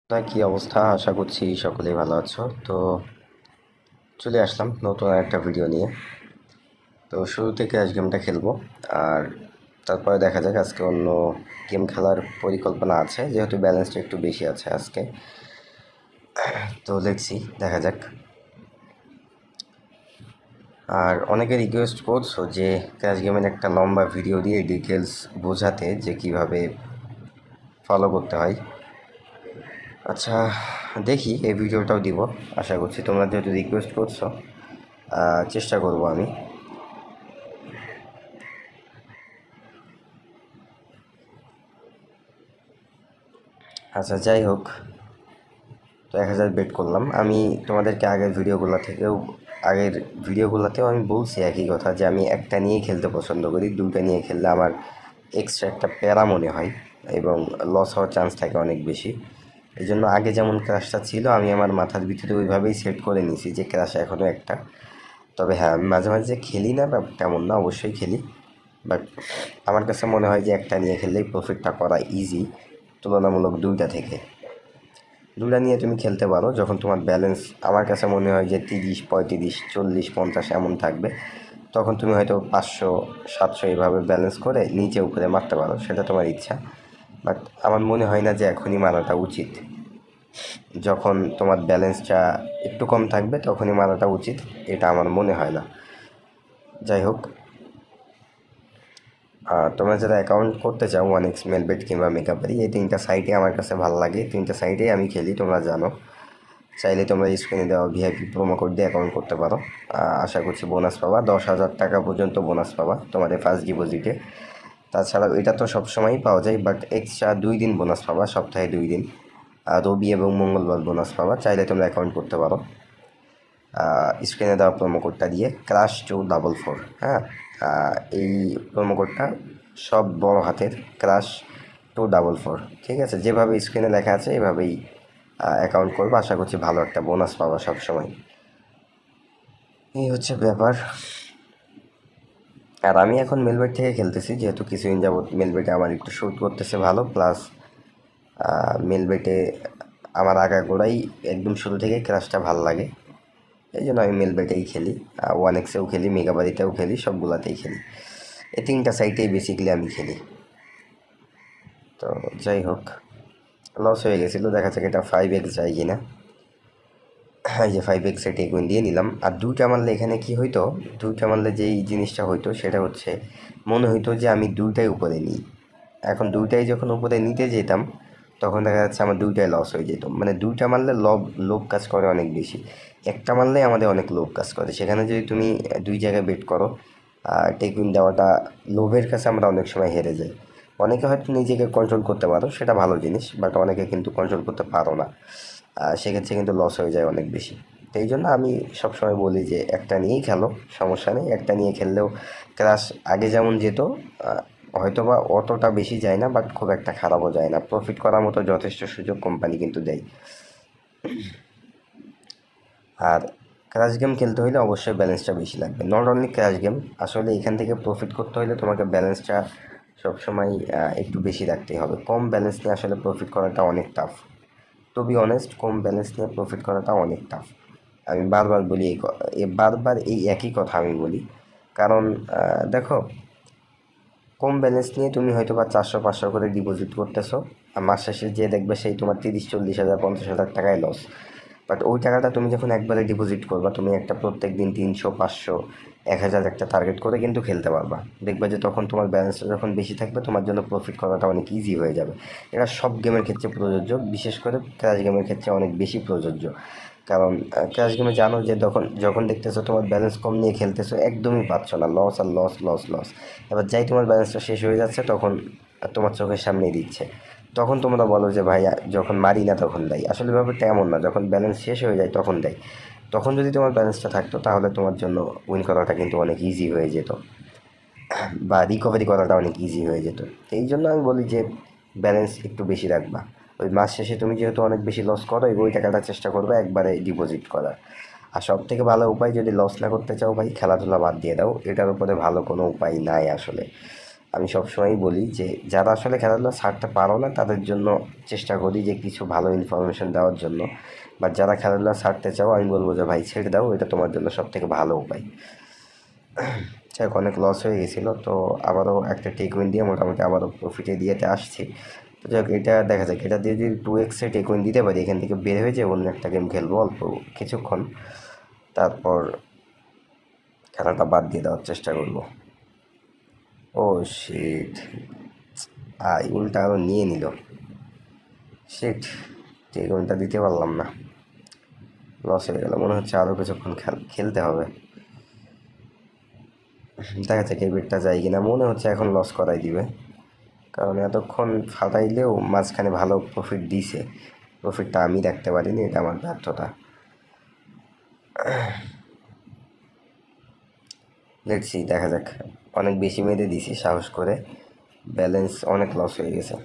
কি অবস্থা? আশা করছি সকলেই ভালো আছো। তো চলে আসলাম নতুন একটা ভিডিও নিয়ে। তো শুরু থেকে আজ গেমটা খেলবো, আর তারপরে দেখা যাক। আজকে অন্য গেম খেলার পরিকল্পনা আছে, যেহেতু ব্যালেন্সটা একটু বেশি আছে আজকে। তো দেখছি, দেখা যাক। আর অনেকে রিকোয়েস্ট করছো যে ক্র্যাশ গেমের একটা লম্বা ভিডিও দিয়ে ডিটেলস বোঝাতে, যে কিভাবে ফলো করতে হয়। আচ্ছা, দেখি এই ভিডিওটাও দিব। আশা করছি তোমরা যেহেতু রিকোয়েস্ট করছো, চেষ্টা করব আমি। আচ্ছা, যাই হোক। তো 1000 বেট করলাম আমি। তোমাদেরকে আগের ভিডিওগুলোতেও আমি বলছি একই কথা, যে আমি একটা নিয়েই খেলতে পছন্দ করি। দুটো নিয়ে খেললে আমার এক্সট্রা একটা প্যারা মনে হয় এবং লস হওয়ার চান্স থাকে অনেক বেশি। এই জন্য আগে যেমন ক্রাশটা ছিল, আমি আমার মাথার ভিতরে ওইভাবেই সেট করে নিয়েছি যে ক্রাশ এখনও একটা। তবে হ্যাঁ, আমি মাঝে মাঝে খেলি না, বা তেমন না, অবশ্যই খেলি। বাট আমার কাছে মনে হয় যে একটা নিয়ে খেললেই প্রফিটটা করা ইজি, তুলনামূলক দুইটা থেকে। দুটা নিয়ে তুমি খেলতে পারো যখন তোমার ব্যালেন্স, আমার কাছে মনে হয় যে 30, 35, 40, 50 এমন থাকবে। তখন তুমি হয়তো 500, 700 এভাবে ব্যালেন্স করে নিচে উপরে মারতে পারো, সেটা তোমার ইচ্ছা। বাট আমার মনে হয় না যে এখনই মারাটা উচিত। যখন তোমার ব্যালেন্সটা একটু কম থাকবে তখনই মারাটা উচিত, এটা আমার মনে হয় না। যাই হোক, তোমরা যারা অ্যাকাউন্ট করতে চাও, 1x, মেলবেট কিংবা মেকাপারি, এই তিনটা সাইটে আমার কাছে ভালো লাগে। তিনটা সাইটেই আমি খেলি, তোমরা জানো। চাইলে তোমরা স্ক্রিনে দেওয়া ভিআইপি প্রোমো কোড দিয়ে অ্যাকাউন্ট করতে পারো। আশা করছি বোনাস পাবা, 10,000 টাকা পর্যন্ত বোনাস পাবা তোমাদের ফার্স্ট ডিপোজিটে। তাছাড়াও এটা তো সবসময়ই পাওয়া যায়, বাট এক্সট্রা 2 দিন বোনাস পাবা, সপ্তাহে 2 দিন। রবি এবং মঙ্গলবার বোনাস পাবা। চাইলে তোমরা অ্যাকাউন্ট করতে পারো স্ক্রিনে দেওয়া প্রোমো কোডটা দিয়ে, ক্রাশ244। হ্যাঁ, এই প্রোমো কোডটা সব বড় হাতের, ক্রাশ244। ঠিক আছে, যেভাবে স্ক্রিনে লেখা আছে এভাবেই অ্যাকাউন্ট করবো। আশা করছি ভালো একটা বোনাস পাবা সবসময়। এই হচ্ছে ব্যাপার। আর আমি এখন মেলবেট থেকে খেলতেছি, যেহেতু কিছুদিন যাবৎ মেলবেটে আমার একটু শ্যুট করতেছে ভালো। প্লাস মেলবেটে আমার আগাগোড়াই একদম শুরু থেকে ক্রাশটা ভালো লাগে। এই জন্য আমি মেলবেটেই খেলি। 1xেও খেলি, মেগাবারিতেও খেলি, সবগুলাতেই খেলি। এই তিনটা সাইটেই বেসিক্যালি আমি খেলি। তো যাই হোক, লস হয়ে গেছিলো, দেখা যাক এটা 5x যায় কি না। এই যে 5x টেকুইন দিয়ে নিলাম। আর দুইটা মারলে এখানে কি হইতো, দুইটা মারলে যেই জিনিসটা হইতো সেটা হচ্ছে, মনে হইতো যে আমি দুইটাই উপরে নিই। এখন দুইটাই যখন উপরে নিতে যেতাম, তখন দেখা যাচ্ছে আমার দুইটাই লস হয়ে যেত। মানে দুইটা মারলে লোভ কাজ করে অনেক বেশি। একটা মারলেই আমাদের অনেক লোভ কাজ করে। সেখানে যদি তুমি দুই জায়গায় বেট করো, টেকুইন দেওয়াটা, লোভের কাছে আমরা অনেক সময় হেরে যাই। অনেকে হয়তো নিজেকে কন্ট্রোল করতে পারো, সেটা ভালো জিনিস, বাট অনেকে কিন্তু কন্ট্রোল করতে পারো না। সেক্ষেত্রে কিন্তু লস হয়ে যায় অনেক বেশি। তো এই জন্য আমি সবসময় বলি যে একটা নিয়েই খেলো, সমস্যা নেই। একটা নিয়ে খেললেও ক্রাশ আগে যেমন যেত, হয়তো বা অতটা বেশি যায় না, বাট খুব একটা খারাপও যায় না। প্রফিট করার মতো যথেষ্ট সুযোগ কোম্পানি কিন্তু দেয়। আর ক্র্যাশ গেম খেলতে হলে অবশ্যই ব্যালেন্সটা বেশি লাগবে। নট অনলি ক্র্যাশ গেম, আসলে এখান থেকে প্রফিট করতে হলে তোমাকে ব্যালেন্সটা সবসময় একটু বেশি রাখতেই হবে। কম ব্যালেন্স নিয়ে আসলে প্রফিট করাটা অনেক টাফ। টু বি অনেস্ট, কম ব্যালেন্স নিয়ে প্রফিট করাটা অনেক টাফ। আমি বারবার বলি বারবার এই একই কথা আমি বলি। কারণ দেখো, কম ব্যালেন্স নিয়ে তুমি হয়তো বা 400, 500 করে ডিপোজিট করতেছো, আর মাস শেষে যে দেখবে সেই তোমার 30, 40 হাজার, 50 হাজার টাকায় লস। বাট ওই টাকাটা তুমি যখন একবারে ডিপোজিট করবা, তুমি একটা প্রত্যেক দিন 300, 500, 1000 একটা টার্গেট করে কিন্তু খেলতে পারবা। দেখবে যে তখন তোমার ব্যালেন্সটা যখন বেশি থাকবে, তোমার জন্য প্রফিট করাটা অনেক ইজি হয়ে যাবে। এটা সব গেমের ক্ষেত্রে প্রযোজ্য, বিশেষ করে ক্র্যাশ গেমের ক্ষেত্রে অনেক বেশি প্রযোজ্য। কারণ ক্র্যাশ গেমে জানো যে যখন যখন দেখতেছো তোমার ব্যালেন্স কম নিয়ে খেলতেছো, একদমই পাচ্ছ না, লস আর লস, লস লস। এবার যাই তোমার ব্যালেন্সটা শেষ হয়ে যাচ্ছে, তখন তোমার চোখের সামনেই দিচ্ছে। তখন তোমরা বলো যে ভাই, যখন মারি না তখন দেয়। আসলে ব্যাপারটা এমন না, যখন ব্যালেন্স শেষ হয়ে যায় তখন দেয়। তখন যদি তোমার ব্যালেন্সটা থাকতো, তাহলে তোমার জন্য উইন করাটা কিন্তু অনেক ইজি হয়ে যেত, বা রিকভারি করাটা অনেক ইজি হয়ে যেত। তো এই জন্য আমি বলি যে ব্যালেন্স একটু বেশি রাখবা। ওই মাস শেষে তুমি যেহেতু অনেক বেশি লস করো, ওই টাকাটা চেষ্টা করবে একবারে ডিপোজিট করার। আর সব থেকে ভালো উপায়, যদি লস না করতে চাও ভাই, খেলাধুলা বাদ দিয়ে দাও। এটার উপরে ভালো কোনো উপায় নাই আসলে। আমি সবসময়ই বলি যে যারা আসলে খেলাধুলা ছাড়তে পারো না তাদের জন্য চেষ্টা করি যে কিছু ভালো ইনফরমেশন দেওয়ার জন্য, বা যারা খেলাধুলা ছাড়তে চাও আমি বলবো যে ভাই ছেড়ে দাও, এটা তোমার জন্য সব থেকে ভালো উপায়। যাই হোক, অনেক লস হয়ে গেছিলো, তো আবারও একটা টেক উইন দিয়ে মোটামুটি আবারও প্রফিটে দিয়েতে আসছি। তো যাই হোক, এটা দেখা যাক, এটা দিয়ে যদি 2x টেক উইন দিতে পারি এখান থেকে বের হয়ে যায়, অন্য একটা গেম খেলবো অল্প কিছুক্ষণ, তারপর খেলাটা বাদ দিয়ে দেওয়ার চেষ্টা করবো। ও শিট, উল্টা আরও নিয়ে নিল। শিট, টেক উইনটা দিতে পারলাম না, লস হয়ে গেল। মনে হচ্ছে আরও কিছুক্ষণ খেলতে হবে। দেখা যাক এই বেটটা যায় কিনা, মনে হচ্ছে এখন লস করাই দিবে, কারণ এতক্ষণ ফাটাইলেও মাঝখানে ভালো প্রফিট দিছে, প্রফিটটা আমি রাখতে পারিনি, এটা আমার ব্যর্থতা। দেখছি, দেখা যাক। অনেক বেশি মেরে দিছি সাহস করে, ব্যালেন্স অনেক লস হয়ে গেছে।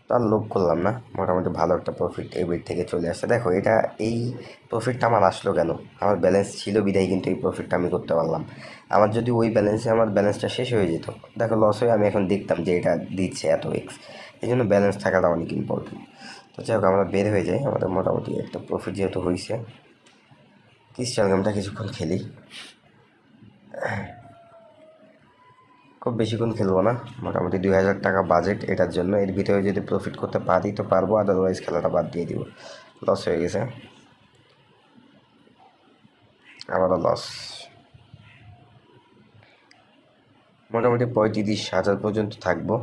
তার লোভ করলাম না, মোটামুটি ভালো একটা প্রফিট এই বেট থেকে চলে আসছে। দেখো এটা, এই প্রফিটটা আমার আসলো কেন? আমার ব্যালেন্স ছিল বিধায় কিন্তু এই প্রফিটটা আমি করতে পারলাম। আমার যদি ওই ব্যালেন্সে আমার ব্যালেন্সটা শেষ হয়ে যেত, দেখো লস হয়ে আমি এখন দেখতাম যে এটা দিচ্ছে এত এক্স। এই জন্য ব্যালেন্স থাকাটা অনেক ইম্পর্টেন্ট। তো যাই হোক, আমরা বের হয়ে যাই, আমাদের মোটামুটি একটা প্রফিট যেহেতু হয়েছে। ক্রিস্টাল গেমটা কিছুক্ষণ খেলি, খুব বেশিক্ষণ খেলবো না, মোটামুটি 2000 টাকা বাজেট এটার জন্য। এর ভিতরে যদি প্রফিট করতে পারি তো পারবো, আদারওয়াইজ খেলাটা বাদ দিয়ে দিব। লস হয়ে গেছে, আবারও লস। মোটামুটি 35,000 পর্যন্ত থাকবো,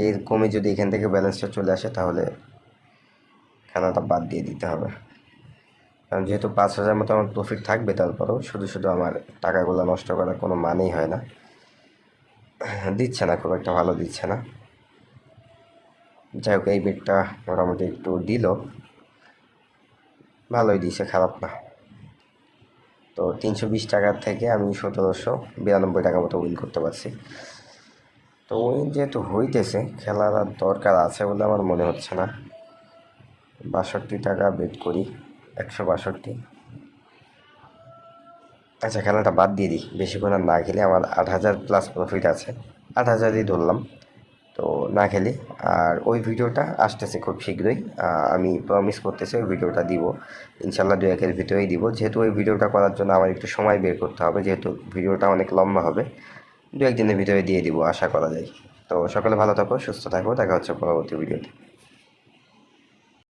এর কমে যদি এখান থেকে ব্যালেন্সটা চলে আসে তাহলে খেলাটা বাদ দিয়ে দিতে হবে। কারণ যেহেতু 5,000 মতো আমার প্রফিট থাকবে, তারপরেও শুধু শুধু আমার টাকাগুলো নষ্ট করার কোনো মানেই হয় না। দিচ্ছে না, খুব একটা ভালো দিচ্ছে না। যাই হোক, এই বেটটা মোটামুটি একটু দিল, ভালোই দিছে, খারাপ না। তো 320 টাকার থেকে আমি 1792 টাকা মতো উইন করতে পারছি। তো উইন যেহেতু হইতেছে, খেলার আর দরকার আছে বলে আমার মনে হচ্ছে না। 62 টাকা বেট করি, 162। আচ্ছা, খেলাটা বাদ দিয়ে দিই, বেশিক্ষণ আর না খেলে। আমার 8,000 প্লাস প্রফিট আছে, 8,000ই ধরলাম। তো না খেলি। আর ওই ভিডিওটা আসতেছে খুব শীঘ্রই, আমি প্রমিস করতেছি ওই ভিডিওটা দিব ইনশাল্লাহ, 2-1-এর ভিতরেই দিব। যেহেতু ওই ভিডিওটা করার জন্য আমার একটু সময় বের করতে হবে, যেহেতু ভিডিওটা অনেক লম্বা হবে, 2-1 দিনের ভিতরে দিয়ে দিব আশা করা যায়। তো সকালে ভালো থাকো, সুস্থ থাকো, দেখা হচ্ছে পরবর্তী ভিডিওতে।